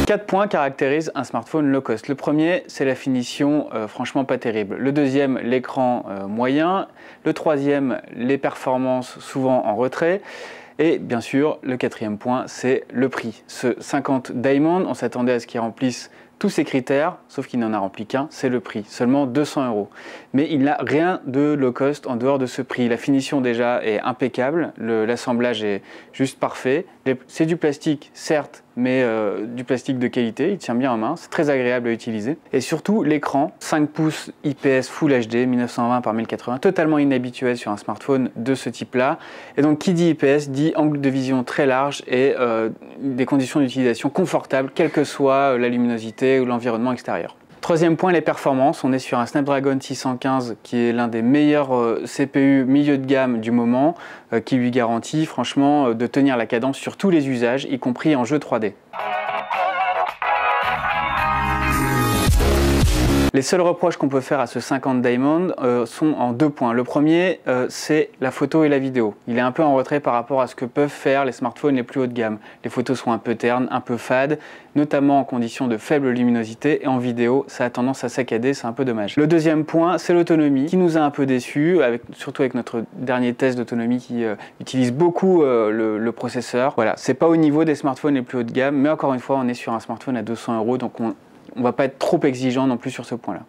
4 points caractérisent un smartphone low cost. Le premier, c'est la finition franchement pas terrible. Le deuxième, l'écran moyen. Le troisième, les performances souvent en retrait. Et bien sûr, le quatrième point, c'est le prix. Ce 50 Diamond, on s'attendait à ce qu'il remplisse tous ces critères, sauf qu'il n'en a rempli qu'un, c'est le prix, seulement 200 €. Mais il n'a rien de low cost en dehors de ce prix. La finition déjà est impeccable, l'assemblage est juste parfait. C'est du plastique, certes, mais du plastique de qualité, il tient bien en main, c'est très agréable à utiliser. Et surtout l'écran, 5 pouces IPS Full HD 1920 par 1080, totalement inhabituel sur un smartphone de ce type-là. Et donc qui dit IPS dit angle de vision très large et des conditions d'utilisation confortables, quelle que soit la luminosité ou l'environnement extérieur. Troisième point, les performances. On est sur un Snapdragon 615 qui est l'un des meilleurs CPU milieu de gamme du moment, qui lui garantit franchement de tenir la cadence sur tous les usages, y compris en jeu 3D. Les seuls reproches qu'on peut faire à ce 50 Diamond sont en 2 points. Le premier, c'est la photo et la vidéo. Il est un peu en retrait par rapport à ce que peuvent faire les smartphones les plus haut de gamme. Les photos sont un peu ternes, un peu fades, notamment en conditions de faible luminosité, et en vidéo, ça a tendance à saccader, c'est un peu dommage. Le deuxième point, c'est l'autonomie, qui nous a un peu déçus, surtout avec notre dernier test d'autonomie qui utilise beaucoup le processeur. Voilà, c'est pas au niveau des smartphones les plus haut de gamme, mais encore une fois, on est sur un smartphone à 200 €, donc on ne va pas être trop exigeant non plus sur ce point-là.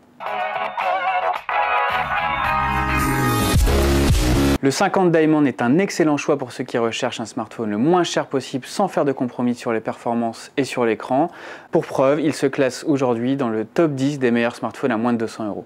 Le 50 Diamond est un excellent choix pour ceux qui recherchent un smartphone le moins cher possible sans faire de compromis sur les performances et sur l'écran. Pour preuve, il se classe aujourd'hui dans le top 10 des meilleurs smartphones à moins de 200 €.